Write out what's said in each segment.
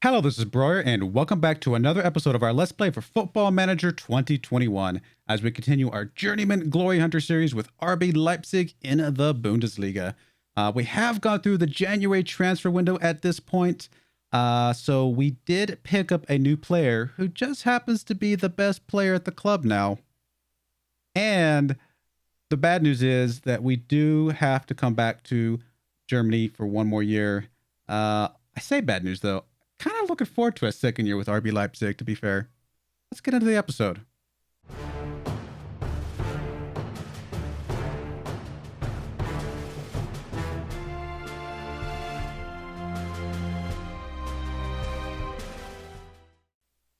Hello, this is Broyar, and welcome back to another episode of our Let's Play for Football Manager 2021 as we continue our Journeyman Glory Hunter series with RB Leipzig in the Bundesliga. We have gone through the January transfer window at this point, so we did pick up a new player who just happens to be the best player at the club now. And the bad news is that we do have to come back to Germany for one more year. I say bad news, though. Kind of looking forward to a second year with RB Leipzig, to be fair. Let's get into the episode.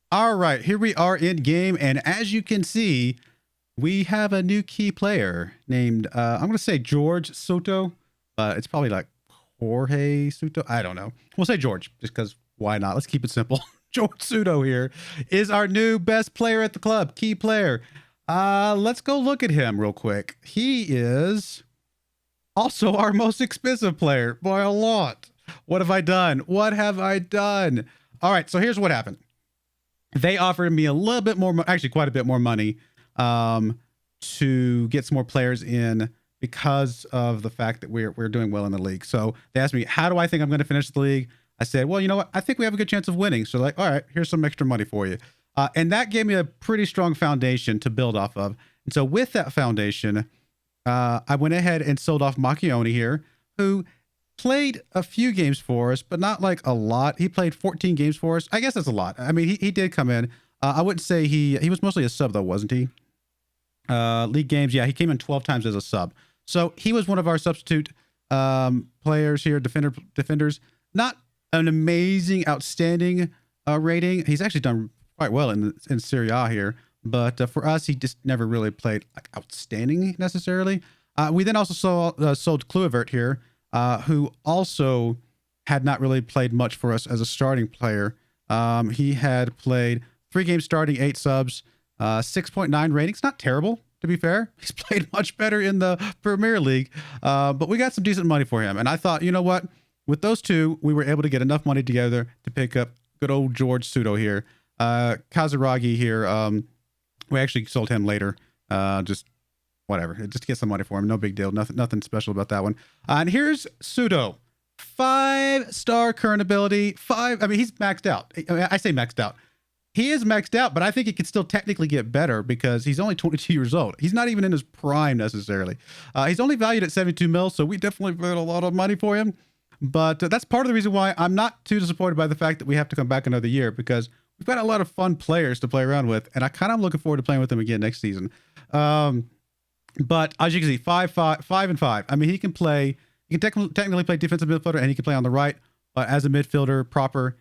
All right, here we are in game, and as you can see, we have a new key player named, I'm going to say George Soto, but it's probably like Jorge Soto. I don't know. We'll say George, just because why not? Let's keep it simple. George Soto here is our new best player at the club, key player. Let's go look at him real quick. He is also our most expensive player by a lot. What have I done? What have I done? All right, so here's what happened. They offered me a little bit more, actually quite a bit more money to get some more players in because of the fact that we're doing well in the league. So they asked me, how do I think I'm going to finish the league? I said, well, you know what? I think we have a good chance of winning. So like, all right, here's some extra money for you. And that gave me a pretty strong foundation to build off of. And so with that foundation, I went ahead and sold off Macchioni here, who played a few games for us, but not like a lot. He played 14 games for us. I guess that's a lot. I mean, he did come in. I wouldn't say he was mostly a sub though, wasn't he? League games. Yeah, he came in 12 times as a sub. So he was one of our substitute players here, defenders. Not an amazing, outstanding rating. He's actually done quite well in Serie A here, but for us, he just never really played like outstanding necessarily. We then also sold Kluivert here, who also had not really played much for us as a starting player. He had played 3 games starting, 8 subs, 6.9 ratings. Not terrible, to be fair. He's played much better in the Premier League, but we got some decent money for him. And I thought, you know what? With those two, we were able to get enough money together to pick up good old George Soto here. Kazaragi here, we actually sold him later. Just whatever, just to get some money for him. No big deal. Nothing special about that one. And here's Soto. 5-star current ability. I mean, he's maxed out. I say maxed out. He is maxed out, but I think he could still technically get better because he's only 22 years old. He's not even in his prime necessarily. He's only valued at 72 mil, so we definitely paid a lot of money for him. But that's part of the reason why I'm not too disappointed by the fact that we have to come back another year, because we've got a lot of fun players to play around with, and I kind of looking forward to playing with them again next season. But as you can see, 5 and 5. I mean, he can technically play defensive midfielder, and he can play on the right. But as a midfielder proper,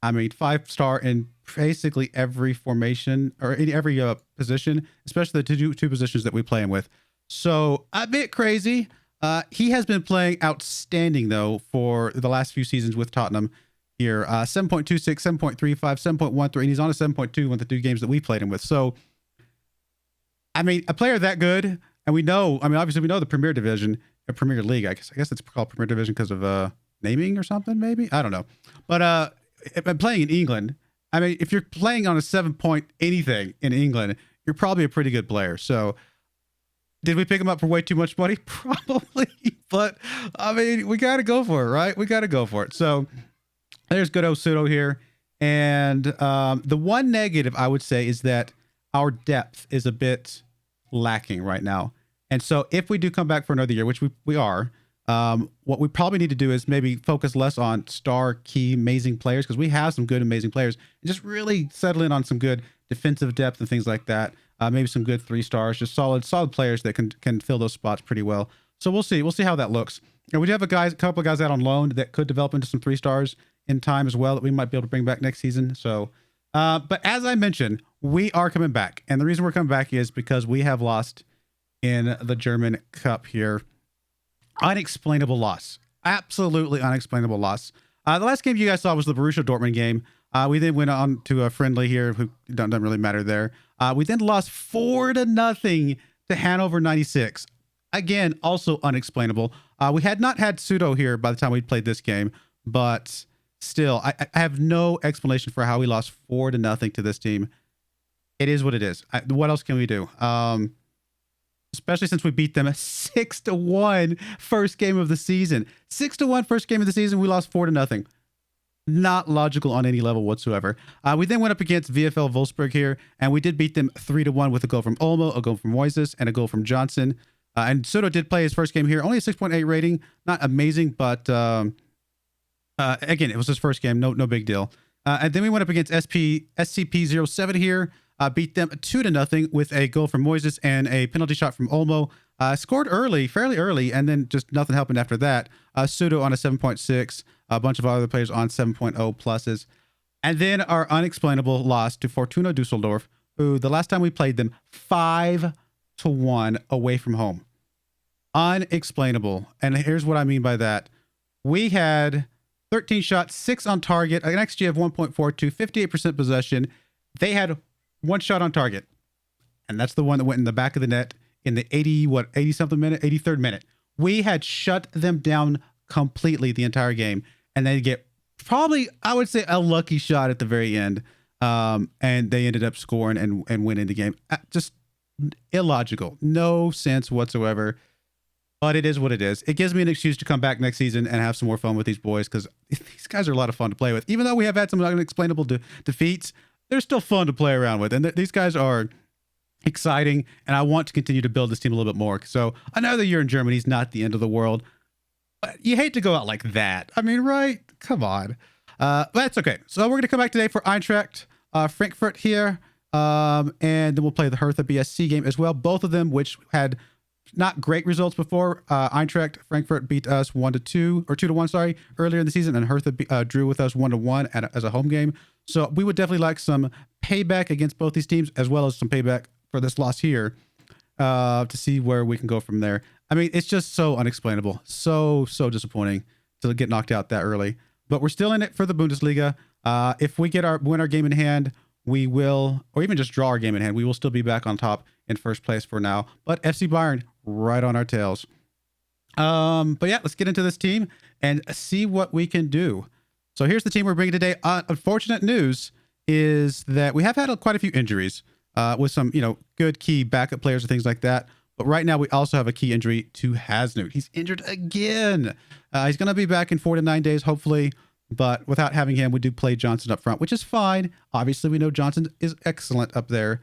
I mean, 5-star in basically every formation or in every position, especially the two positions that we play him with. So a bit crazy. He has been playing outstanding, though, for the last few seasons with Tottenham here. 7.26, 7.35, 7.13, and he's on a 7.2 with the 2 games that we played him with. So, I mean, a player that good, and we know, I mean, obviously we know the Premier Division, Premier League, I guess it's called Premier Division because of naming or something, maybe? I don't know. But if I'm playing in England, I mean, if you're playing on a 7 anything in England, you're probably a pretty good player. So, did we pick him up for way too much money? Probably, but I mean, we got to go for it, right? We got to go for it. So there's good old Soto here. And the one negative I would say is that our depth is a bit lacking right now. And so if we do come back for another year, which we are, what we probably need to do is maybe focus less on star key amazing players, because we have some good amazing players, and just really settle in on some good defensive depth and things like that. Maybe some good 3 stars, just solid players that can fill those spots pretty well. So we'll see how that looks. And we do have a couple of guys out on loan that could develop into some 3 stars in time as well that we might be able to bring back next season. So, but as I mentioned, we are coming back, and the reason we're coming back is because we have lost in the German Cup here. Unexplainable loss, absolutely unexplainable loss. The last game you guys saw was the Borussia Dortmund game. We then went on to a friendly here, who doesn't really matter there. We then lost 4-0 to Hannover 96. Again, also unexplainable. We had not had Pseudo here by the time we played this game, but still, I have no explanation for how we lost 4-0 to this team. It is what it is. What else can we do? Especially since we beat them 6-1 first game of the season. 6-1 first game of the season. We lost 4-0. Not logical on any level whatsoever. We then went up against VfL Wolfsburg here, and we did beat them 3-1 with a goal from Olmo, a goal from Moises, and a goal from Johnson. And Soto did play his first game here. Only a 6.8 rating. Not amazing, but again, it was his first game. No big deal. And then we went up against SCP-07 here. Beat them 2-0 with a goal from Moises and a penalty shot from Olmo. Scored early, fairly early, and then just nothing happened after that. Sudo on a 7.6, a bunch of other players on 7.0 pluses. And then our unexplainable loss to Fortuna Dusseldorf, who the last time we played them, 5-1 away from home. Unexplainable. And here's what I mean by that. We had 13 shots, 6 on target, an XG of 1.42, 58% possession. They had 1 shot on target. And that's the one that went in the back of the net in the 80-something minute, 83rd minute. We had shut them down completely the entire game. And they get probably, I would say, a lucky shot at the very end. And they ended up scoring and winning the game. Just illogical. No sense whatsoever. But it is what it is. It gives me an excuse to come back next season and have some more fun with these boys, because these guys are a lot of fun to play with. Even though we have had some unexplainable defeats, they're still fun to play around with. And these guys are exciting, and I want to continue to build this team a little bit more. So another year in Germany is not the end of the world. But you hate to go out like that. I mean, right? Come on. But that's okay. So we're going to come back today for Eintracht Frankfurt here. And then we'll play the Hertha BSC game as well. Both of them, which had not great results before. Eintracht Frankfurt beat us 1-2 or 2-1, sorry, earlier in the season, and Hertha drew with us 1-1 as a home game. So we would definitely like some payback against both these teams, as well as some payback for this loss here, to see where we can go from there. I mean, it's just so unexplainable, so disappointing to get knocked out that early. But we're still in it for the Bundesliga. If we win our game in hand, we will, or even just draw our game in hand, we will still be back on top in first place for now. But FC Bayern right on our tails. But yeah, let's get into this team and see what we can do. So here's the team we're bringing today. Unfortunate news is that we have had quite a few injuries with some, good key backup players and things like that. But right now we also have a key injury to Hasnut. He's injured again. He's going to be back in 4 to 9 days, hopefully. But without having him, we do play Johnson up front, which is fine. Obviously, we know Johnson is excellent up there.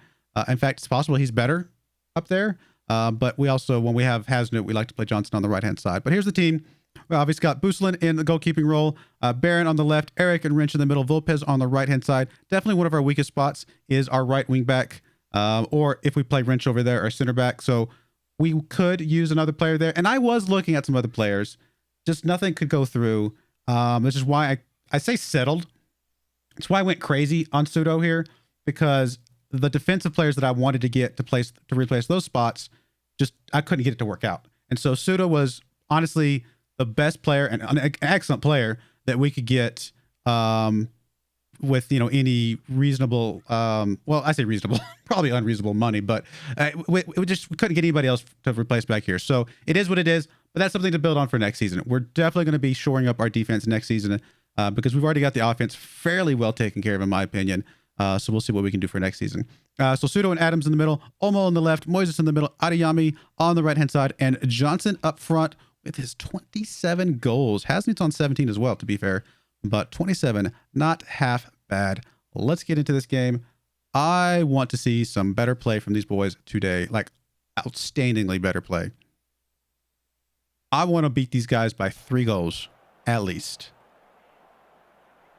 In fact, it's possible he's better up there. But we also, when we have Hasnut, we like to play Johnson on the right-hand side. But here's the team. We obviously got Busselin in the goalkeeping role, Baron on the left, Eric and Wrench in the middle, Volpez on the right-hand side. Definitely one of our weakest spots is our right wing back, or if we play Wrench over there, our center back. So we could use another player there. And I was looking at some other players. Just nothing could go through. This is why I say settled. It's why I went crazy on Pseudo here, because the defensive players that I wanted to get to replace those spots, just I couldn't get it to work out. And so Pseudo was honestly the best player and an excellent player that we could get with any reasonable well, I say reasonable, probably unreasonable money, but we couldn't get anybody else to replace back here. So it is what it is, but that's something to build on for next season. We're definitely going to be shoring up our defense next season because we've already got the offense fairly well taken care of, in my opinion. So we'll see what we can do for next season. So Pseudo and Adams in the middle, Olmo on the left, Moises in the middle, Adeyemi on the right-hand side, and Johnson up front with his 27 goals. Hasnut's on 17 as well, to be fair, but 27, not half bad. Let's get into this game. I want to see some better play from these boys today, like outstandingly better play. I want to beat these guys by 3 goals, at least.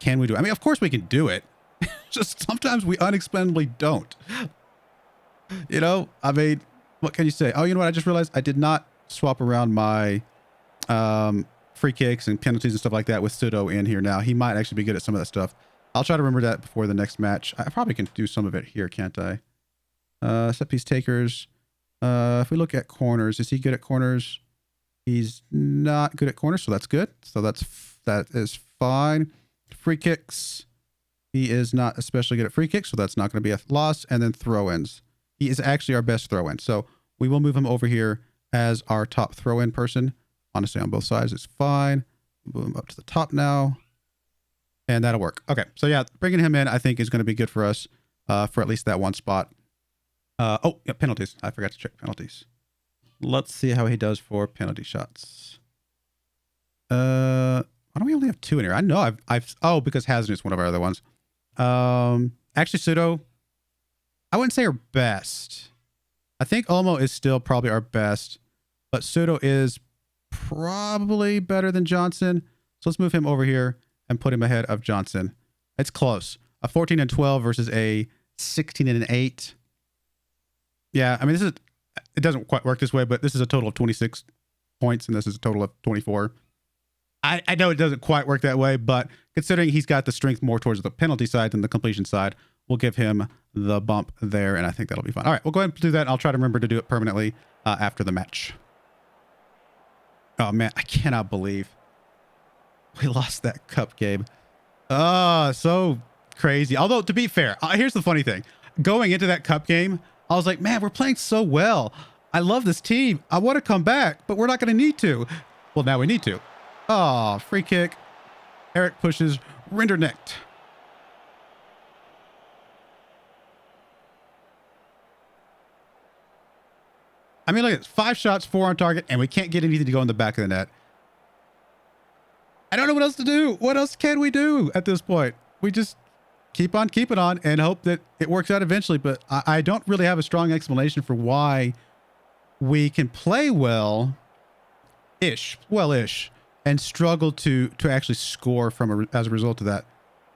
Can we do it? I mean, of course we can do it. Just sometimes we unexplainably don't. I mean, what can you say? Oh, you know what? I just realized I did not swap around my free kicks and penalties and stuff like that with Pseudo in here now. He might actually be good at some of that stuff. I'll try to remember that before the next match. I probably can do some of it here, can't I? Set piece takers. If we look at corners, is he good at corners? He's not good at corners, so that's good. So that is fine. Free kicks. He is not especially good at free kicks, so that's not going to be a loss. And then throw-ins. He is actually our best throw-in. So we will move him over here as our top throw-in person. Honestly, on both sides, it's fine. Move him up to the top now. And that'll work. Okay. So yeah, bringing him in, I think, is going to be good for us for at least that one spot. Oh, yeah, penalties. I forgot to check penalties. Let's see how he does for penalty shots. Why don't we only have 2 in here? I know oh, because Hazard is one of our other ones. Actually, Pseudo, I wouldn't say our best. I think Olmo is still probably our best, but Pseudo is probably better than Johnson. So let's move him over here and put him ahead of Johnson. It's close. A 14 and 12 versus a 16 and an 8. Yeah, I mean, it doesn't quite work this way, but this is a total of 26 points, and this is a total of 24. I know it doesn't quite work that way, but considering he's got the strength more towards the penalty side than the completion side, we'll give him the bump there, and I think that'll be fine. All right, we'll go ahead and do that, and I'll try to remember to do it permanently after the match. Oh, man, I cannot believe we lost that cup game. Oh, so crazy. Although, to be fair, here's the funny thing. Going into that cup game, I was like, man, we're playing so well. I love this team. I want to come back, but we're not going to need to. Well, now we need to. Oh, free kick. Eric pushes Rinderknecht. I mean, look at this. 5 shots, 4 on target, and we can't get anything to go in the back of the net. I don't know what else to do. What else can we do at this point? We just keep on keeping on and hope that it works out eventually. But I don't really have a strong explanation for why we can play well-ish, and struggle to actually score as a result of that.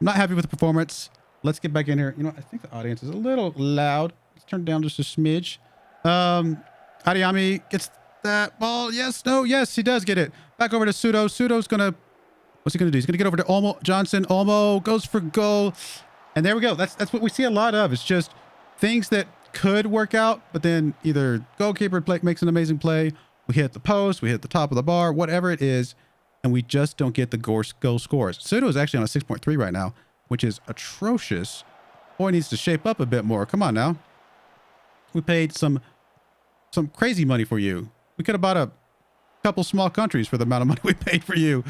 I'm not happy with the performance. Let's get back in here. You know, I think the audience is a little loud. Let's turn it down just a smidge. Adiyami gets that ball. Yes, no, yes, he does get it. Back over to Pseudo. Pseudo's gonna, what's he gonna do? He's gonna get over to Olmo. Johnson. Olmo goes for goal. And there we go. That's what we see a lot of. It's just things that could work out, but then either goalkeeper makes an amazing play, we hit the post, we hit the top of the bar, whatever it is, and we just don't get the goal scores. Pseudo is actually on a 6.3 right now, which is atrocious. Boy needs to shape up a bit more. Come on now. We paid some crazy money for you. We could have bought a couple small countries for the amount of money we paid for you.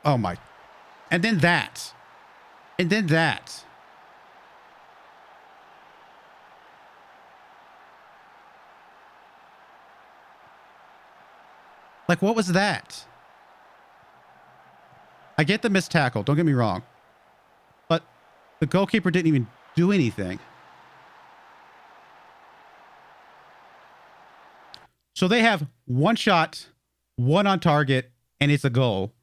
Oh my. And then that. And then that. Like, what was that? I get the missed tackle. Don't get me wrong. But the goalkeeper didn't even do anything. So they have 1 shot, 1 on target, and it's a goal.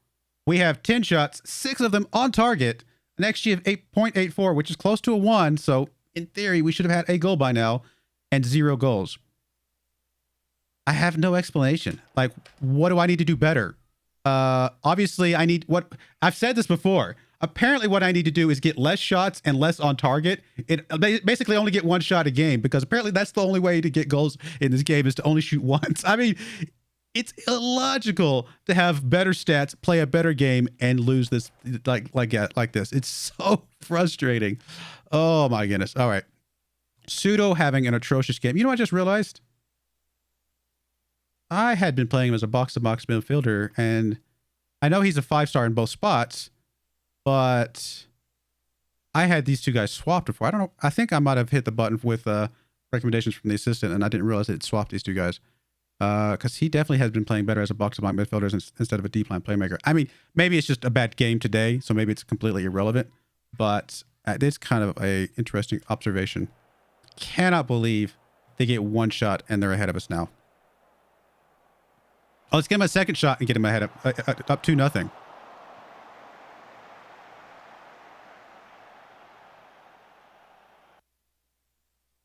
We have 10 shots, 6 of them on target, an XG of 8.84, which is close to a 1. So in theory, we should have had a goal by now, and 0 goals. I have no explanation. Like, what do I need to do better? Obviously, I need what I've said this before. Apparently, what I need to do is get less shots and less on target. Basically only get 1 shot a game, because apparently that's the only way to get goals in this game is to only shoot once. I mean, it's illogical to have better stats, play a better game, and lose this like this. It's so frustrating. Oh my goodness. All right. Pseudo having an atrocious game. You know what I just realized? I had been playing him as a box-to-box midfielder, and I know he's a 5-star in both spots, but I had these 2 guys swapped before. I don't know. I think I might have hit the button with recommendations from the assistant, and I didn't realize it swapped these 2 guys. Because he definitely has been playing better as a box-to-box midfielder instead of a deep line playmaker. I mean, maybe it's just a bad game today, so maybe it's completely irrelevant, but it's kind of a interesting observation. Cannot believe they get 1 shot and they're ahead of us now. Oh, let's get him a second shot and get him ahead up 2-0.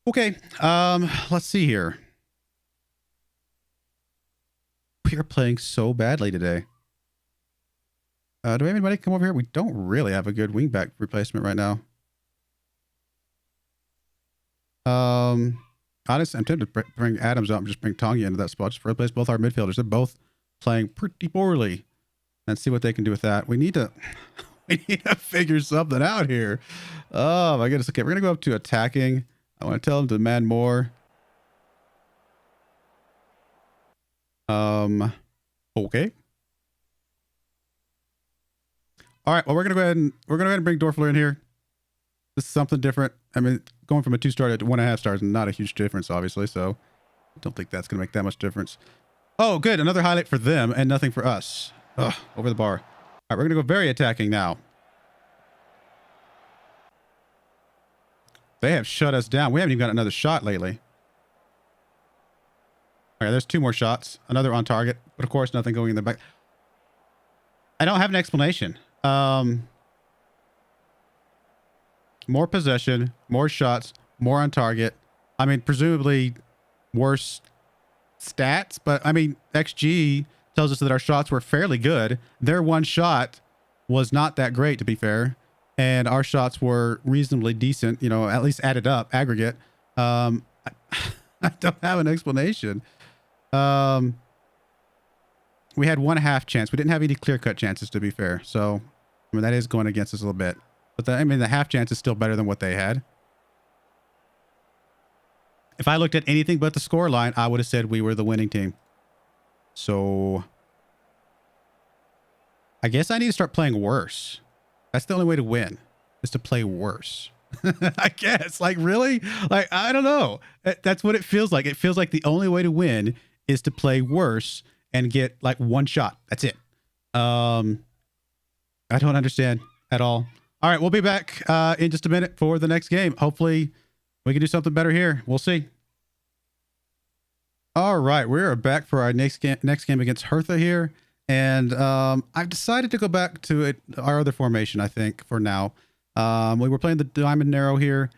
Okay, let's see here. We are playing so badly today. Do we have anybody come over here? We don't really have a good wingback replacement right now. Honestly, I'm tempted to bring Adams out and just bring Tongi into that spot just to replace both our midfielders. They're both playing pretty poorly. And see what they can do with that. We need to figure something out here. Oh my goodness. Okay, we're gonna go up to attacking. I want to tell them to demand more. Okay. All right. Well, we're gonna go ahead and bring Dorfler in here. This is something different. I mean, going from a 2-star to 1.5 stars is not a huge difference, obviously. So I don't think that's gonna make that much difference. Oh, good. Another highlight for them and nothing for us. Ugh, over the bar. All right, we're gonna go very attacking now. They have shut us down. We haven't even got another shot lately. All right, there's 2 more shots. Another on target, but of course nothing going in the back. I don't have an explanation. More possession, more shots, more on target. I mean, presumably worse stats, but I mean, XG tells us that our shots were fairly good. Their one shot was not that great, to be fair. And our shots were reasonably decent, you know, at least added up, aggregate. I don't have an explanation. We had 1/2 chance. We didn't have any clear-cut chances, to be fair. So, I mean, that is going against us a little bit. But I mean, the half chance is still better than what they had. If I looked at anything but the score line, I would have said we were the winning team. So, I guess I need to start playing worse. That's the only way to win, is to play worse. I guess. Like, really? Like, I don't know. That's what it feels like. It feels like the only way to win is to play worse and get like 1 shot. That's it. I don't understand at all. All right, we'll be back in just a minute for the next game. Hopefully we can do something better here. We'll see. All right, we're back for our next game against Hertha here. And I've decided to go back to our other formation, I think, for now. We were playing the Diamond Narrow here,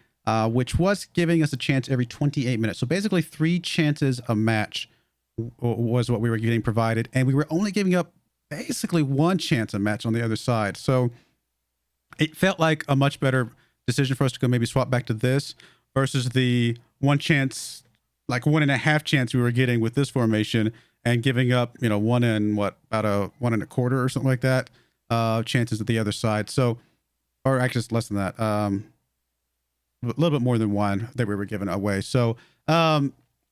which was giving us a chance every 28 minutes. So basically 3 chances a match was what we were getting provided. And we were only giving up basically 1 chance a match on the other side. So it felt like a much better decision for us to go maybe swap back to this versus the 1 chance, like 1.5 chance we were getting with this formation and giving up, you know, 1 and what, about a 1 1/4 or something like that, chances at the other side. So, or actually it's less than that, a little bit more than 1 that we were giving away. So,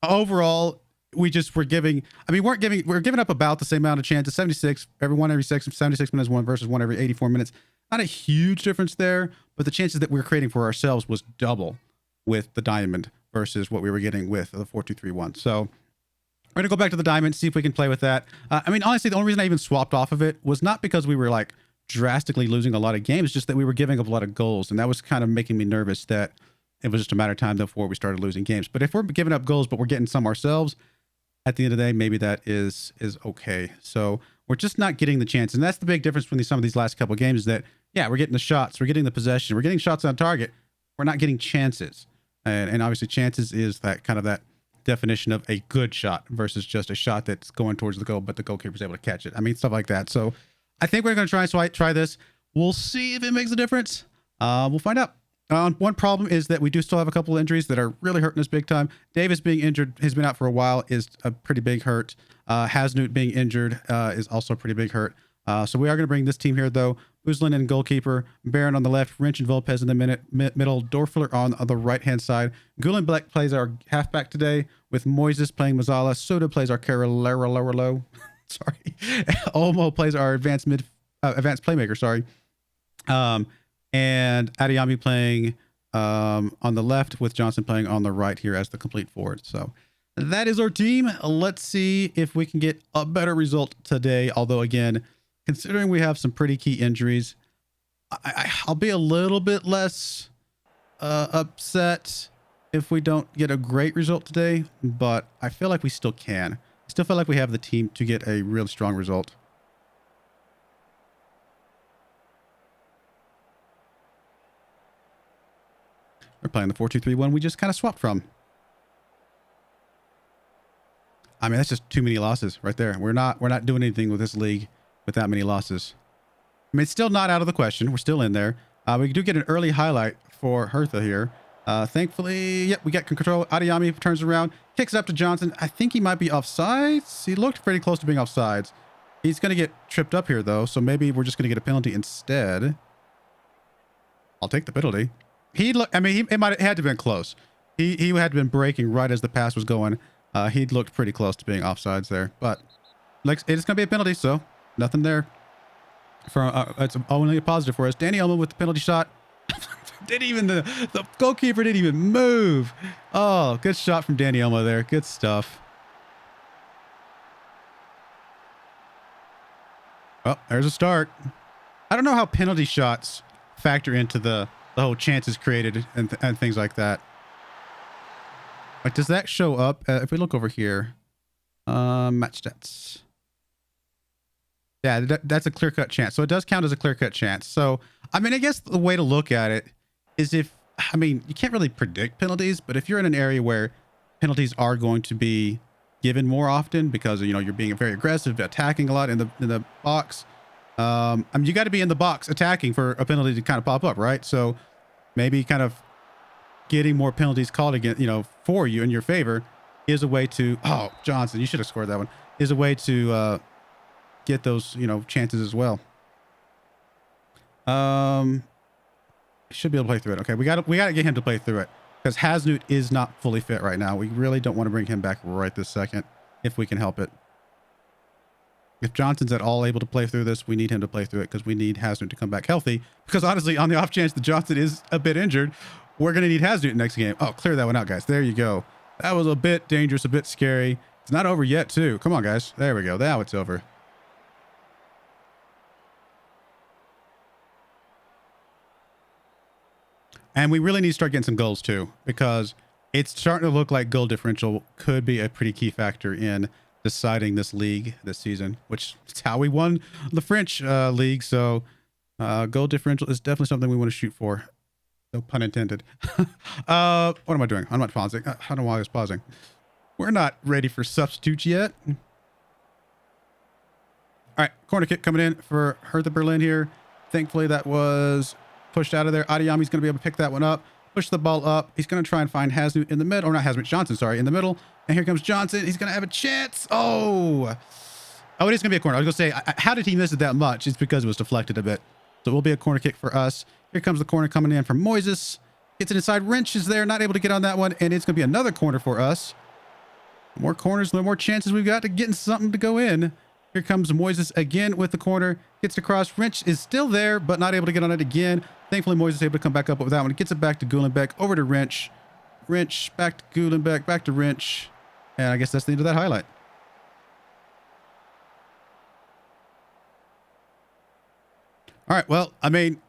overall, we just were giving, I mean, we're giving up about the same amount of chances, 76, every 76 minutes, 1 versus 1 every 84 minutes. Not a huge difference there, but the chances that we were creating for ourselves was double with the Diamond versus what we were getting with the 4-2-3-1. So we're going to go back to the Diamond, see if we can play with that. I mean, honestly, the only reason I even swapped off of it was not because we were like drastically losing a lot of games, just that we were giving up a lot of goals. And that was kind of making me nervous that it was just a matter of time before we started losing games. But if we're giving up goals, but we're getting some ourselves, at the end of the day, maybe that is okay. So we're just not getting the chance. And that's the big difference between some of these last couple of games is that, yeah, we're getting the shots, we're getting the possession, we're getting shots on target. We're not getting chances. And obviously chances is that kind of that definition of a good shot versus just a shot that's going towards the goal, but the goalkeeper's able to catch it. I mean, stuff like that. So I think we're going to try this. We'll see if it makes a difference. We'll find out. One problem is that we do still have a couple of injuries that are really hurting us big time. Davis being injured, has been out for a while, is a pretty big hurt. Hasnut being injured is also a pretty big hurt. So we are going to bring this team here, though. Uzlin in goalkeeper, Baron on the left, Wrench and Volpez in the middle, Dorfler on the right-hand side. Gulenbeck plays our halfback today, with Moises playing Mazzala. Soda plays our Carolero. Sorry. Olmo plays our advanced playmaker, sorry. And Adeyemi playing on the left, with Johnson playing on the right here as the complete forward. So that is our team. Let's see if we can get a better result today. Although, again, considering we have some pretty key injuries, I'll be a little bit less upset if we don't get a great result today. But I feel like we still can. I still feel like we have the team to get a real strong result. We're playing the 4-2-3-1 we just kind of swapped from. I mean, that's just too many losses right there. We're not doing anything with this league with that many losses. I mean, it's still not out of the question. We're still in there. We do get an early highlight for Hertha here. Thankfully, yep, we get control. Adeyemi turns around, kicks it up to Johnson. I think he might be offsides. He looked pretty close to being offsides. He's going to get tripped up here, though, so maybe we're just going to get a penalty instead. I'll take the penalty. I mean, it had to have been close. He had to have been breaking right as the pass was going. He looked pretty close to being offsides there, but it's going to be a penalty, so nothing there. It's only a positive for us. Danny Elmo with the penalty shot. The goalkeeper didn't even move. Oh, good shot from Danny Elmo there. Good stuff. Oh, there's a start. I don't know how penalty shots factor into the whole chances created and things like that. Like, does that show up? If we look over here, match stats. Yeah, that's a clear-cut chance. So it does count as a clear-cut chance. So, I mean, I guess the way to look at it is you can't really predict penalties, but if you're in an area where penalties are going to be given more often because, you know, you're being very aggressive, attacking a lot in the box, you got to be in the box attacking for a penalty to kind of pop up, right? So maybe kind of getting more penalties called against, you know, for you in your favor is a way to, oh, Johnson, you should have scored that one, is a way to get those, you know, chances as well. Should be able to play through it. Okay, we got to get him to play through it because Hasnut is not fully fit right now. We really don't want to bring him back right this second if we can help it. If Johnson's at all able to play through this, we need him to play through it because we need Hasnut to come back healthy. Because honestly, on the off chance that Johnson is a bit injured, we're going to need Hasnut next game. Oh, clear that one out, guys. There you go. That was a bit dangerous, a bit scary. It's not over yet, too. Come on, guys. There we go. Now it's over. And we really need to start getting some goals too, because it's starting to look like goal differential could be a pretty key factor in deciding this league this season, which is how we won the French league. So goal differential is definitely something we want to shoot for. No pun intended. What am I doing? I'm not pausing. I don't know why I was pausing. We're not ready for substitutes yet. All right, corner kick coming in for Hertha Berlin here. Thankfully, that was pushed out of there. Adiyami's going to be able to pick that one up, push the ball up. He's going to try and find Hasnut in the middle, or not Hasnut, Johnson, sorry, in the middle. And here comes Johnson. He's going to have a chance. Oh, it is going to be a corner. I was going to say, how did he miss it that much? It's because it was deflected a bit. So it will be a corner kick for us. Here comes the corner coming in from Moises. Gets it inside. Wrench is there, not able to get on that one. And it's going to be another corner for us. More corners, the more chances we've got to getting something to go in. Here comes Moises again with the corner. Gets across. Wrench is still there, but not able to get on it again. Thankfully, Moises is able to come back up with that one. Gets it back to Gulenbeck. Over to Wrench. Wrench, back to Gulenbeck. Back to Wrench. And I guess that's the end of that highlight. All right, well, I mean,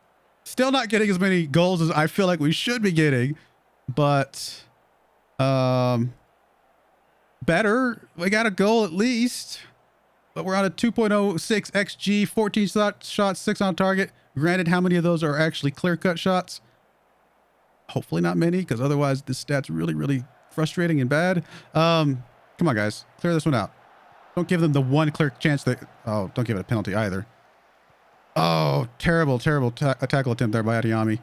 still not getting as many goals as I feel like we should be getting. But, better. We got a goal at least. But we're on a 2.06 XG, 14 shots, 6 on target. Granted, how many of those are actually clear-cut shots? Hopefully not many, because otherwise this stat's really, really frustrating and bad. Come on, guys. Clear this one out. Don't give them the one clear chance that... Oh, don't give it a penalty either. Oh, terrible, terrible tackle attempt there by Adiyami.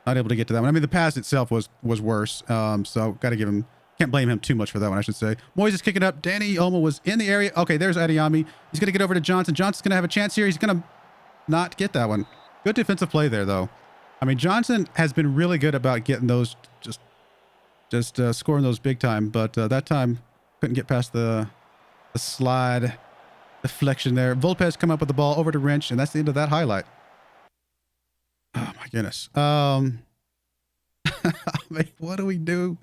Not able to get to that one. I mean, the pass itself was worse. So got to give him... Can't blame him too much for that one, I should say. Moises kicking up. Danny Olmo was in the area. Okay, there's Adiyami. He's going to get over to Johnson. Johnson's going to have a chance here. He's going to not get that one. Good defensive play there, though. I mean, Johnson has been really good about getting those, just scoring those big time. But that time, couldn't get past the slide deflection there. Volpez come up with the ball over to Wrench, and that's the end of that highlight. Oh, my goodness. I mean, what do we do?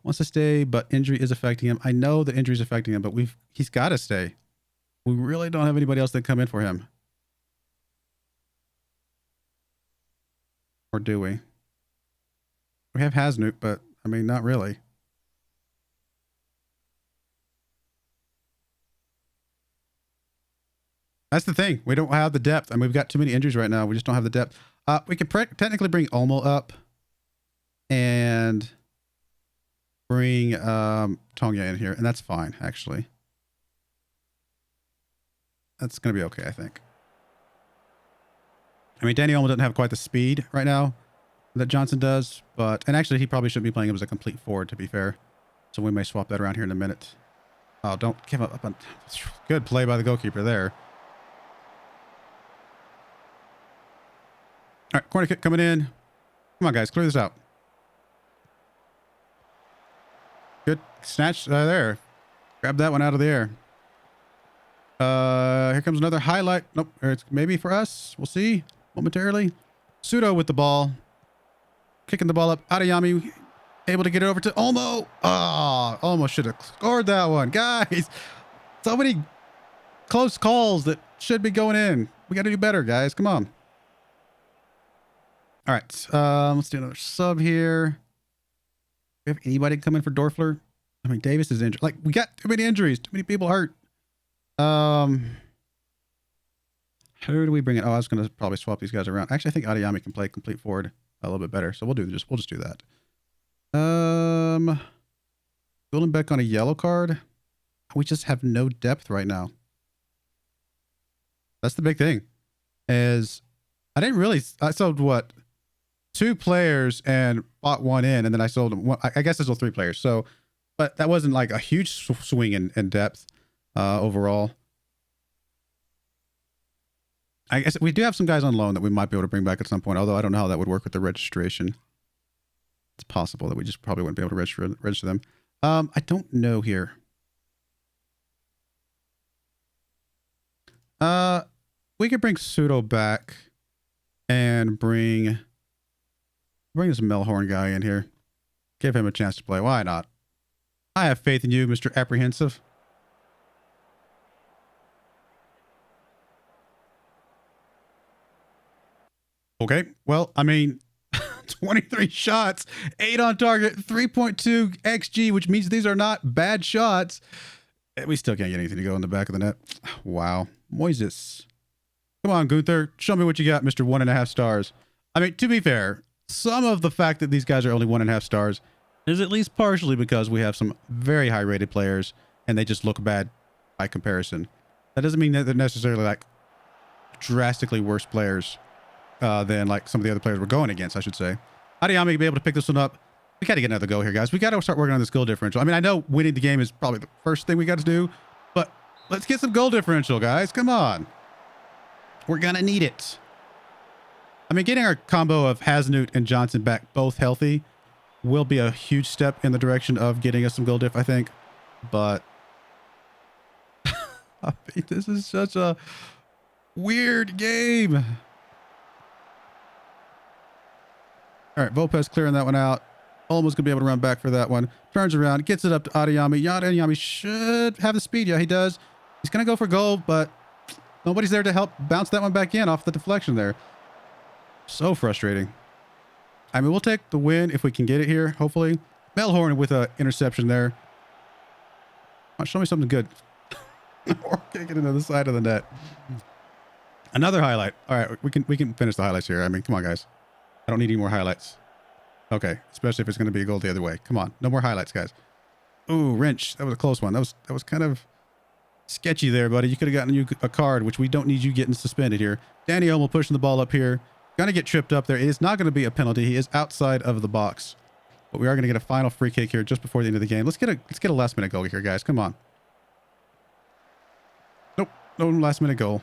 Wants to stay, but injury is affecting him. I know the injury is affecting him, but he's got to stay. We really don't have anybody else that come in for him. Or do we? We have Hasnut, but I mean, not really. That's the thing. We don't have the depth. I mean, we've got too many injuries right now. We just don't have the depth. We could technically bring Olmo up and bring Tonga in here, and that's fine, actually. That's going to be okay, I think. I mean, Danny Olmo doesn't have quite the speed right now that Johnson does, but... And actually, he probably shouldn't be playing him as a complete forward, to be fair. So we may swap that around here in a minute. Oh, don't give up on... Good play by the goalkeeper there. All right, corner kick coming in. Come on, guys, clear this out. Good snatch there. Grab that one out of the air. Here comes another highlight. Nope, it's maybe for us. We'll see momentarily. Pseudo with the ball. Kicking the ball up. Adeyemi able to get it over to Olmo. Ah, almost should have scored that one. Guys, so many close calls that should be going in. We got to do better, guys. Come on. All right. Let's do another sub here. We have anybody coming for Dorfler? I mean, Davis is injured. Like, we got too many injuries. Too many people hurt. Who do we bring in? Oh, I was going to probably swap these guys around. Actually, I think Adeyemi can play complete forward a little bit better. So we'll just do that. Guldenbeck on a yellow card. We just have no depth right now. That's the big thing. Is I sold what? 2 players and bought 1 in, and then I sold them. I guess I sold 3 players. So, but that wasn't like a huge swing in depth overall. I guess we do have some guys on loan that we might be able to bring back at some point, although I don't know how that would work with the registration. It's possible that we just probably wouldn't be able to register them. I don't know here. We could bring Pseudo back and bring this Melhorn guy in here. Give him a chance to play. Why not? I have faith in you, Mr. Apprehensive. Okay, well, I mean, 23 shots, 8 on target, 3.2 XG, which means these are not bad shots. We still can't get anything to go in the back of the net. Wow. Moises. Come on, Gunther. Show me what you got, Mr. 1.5 stars. I mean, to be fair, some of the fact that these guys are only 1.5 stars is at least partially because we have some very high-rated players, and they just look bad by comparison. That doesn't mean that they're necessarily, like, drastically worse players than like some of the other players we're going against, I should say. Adeyemi will be able to pick this one up. We got to get another goal here, guys. We got to start working on the skill differential. I mean, I know winning the game is probably the first thing we got to do, but let's get some goal differential, guys. Come on. We're going to need it. I mean, getting our combo of Hasenhüttl and Johnson back both healthy will be a huge step in the direction of getting us some goal diff, I think. But I think this is such a weird game. All right, Volpez clearing that one out. Almost going to be able to run back for that one. Turns around, gets it up to Adeyemi. Adeyemi should have the speed. Yeah, he does. He's going to go for goal, but nobody's there to help bounce that one back in off the deflection there. So frustrating. I mean, we'll take the win if we can get it here, hopefully. Melhorn with an interception there. Show me something good. Or kick it into the side of the net. Another highlight. All right, we can finish the highlights here. I mean, come on, guys. I don't need any more highlights. Okay, especially if it's going to be a goal the other way. Come on, no more highlights, guys. Ooh, wrench. That was a close one. That was kind of sketchy there, buddy. You could have gotten you a card, which we don't need you getting suspended here. Danny Olmo pushing the ball up here. Gonna get tripped up there. It is not going to be a penalty. He is outside of the box, but we are going to get a final free kick here just before the end of the game. Let's get a last minute goal here, guys. Come on. Nope, no last minute goal.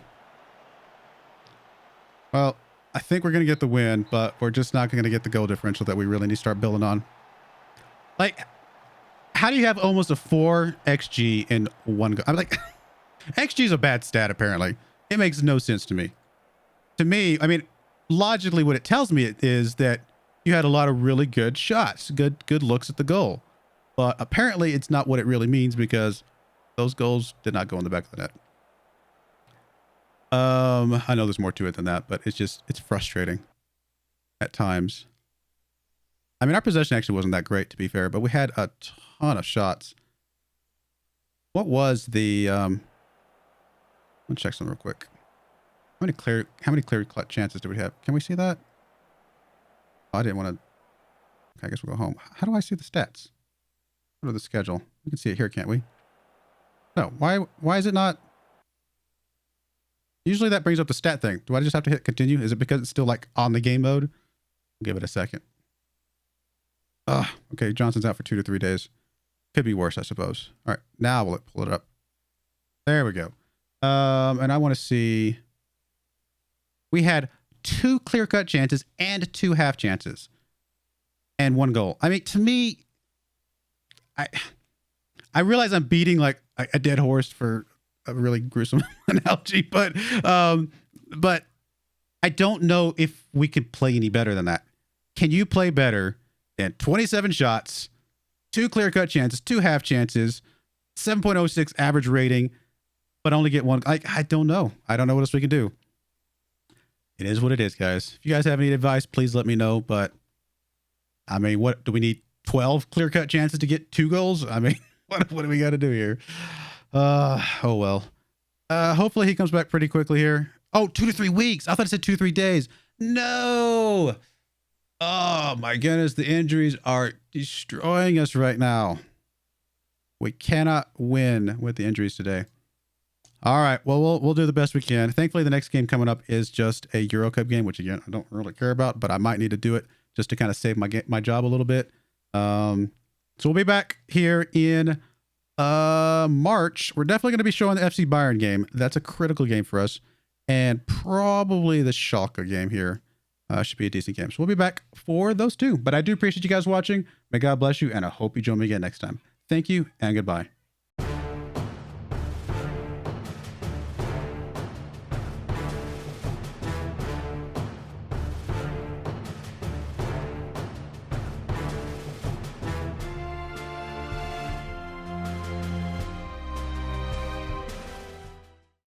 Well, I think we're going to get the win, but we're just not going to get the goal differential that we really need to start building on. Like, how do you have almost a 4 XG in one goal? I'm like, XG is a bad stat, apparently. It makes no sense to me. To me, I mean, logically what it tells me is that you had a lot of really good shots, good looks at the goal. But apparently it's not what it really means because those goals did not go in the back of the net. I know there's more to it than that, but it's frustrating at times. I mean, our possession actually wasn't that great, to be fair, but we had a ton of shots. What was the, let's check something real quick. How many clear chances do we have? Can we see that? Oh, I didn't want to, okay, I guess we'll go home. How do I see the stats? Go to the schedule. We can see it here, can't we? No, why is it not? Usually that brings up the stat thing. Do I just have to hit continue? Is it because it's still like on the game mode? I'll give it a second. Okay, Johnson's out for 2 to 3 days. Could be worse, I suppose. All right, now we'll pull it up. There we go. And I want to see. We had 2 clear-cut chances and 2 half chances. And 1 goal. I mean, to me, I realize I'm beating like a dead horse for a really gruesome analogy, but I don't know if we could play any better than that. Can you play better than 27 shots, 2 clear-cut chances, 2 half chances, 7.06 average rating, but only get 1? I don't know. I don't know what else we can do. It is what it is, guys. If you guys have any advice, please let me know. But I mean, what do we need? 12 clear-cut chances to get 2 goals? I mean, what do we got to do here? Oh well. Hopefully he comes back pretty quickly here. Oh, 2 to 3 weeks. I thought it said 2 to 3 days. No. Oh my goodness. The injuries are destroying us right now. We cannot win with the injuries today. All right. Well, we'll do the best we can. Thankfully, the next game coming up is just a Euro Cup game, which again, I don't really care about, but I might need to do it just to kind of save my job a little bit. So we'll be back here in March. We're definitely going to be showing the FC Bayern game. That's a critical game for us. And probably the Schalke game here should be a decent game. So we'll be back for those two. But I do appreciate you guys watching. May God bless you, and I hope you join me again next time. Thank you, and goodbye.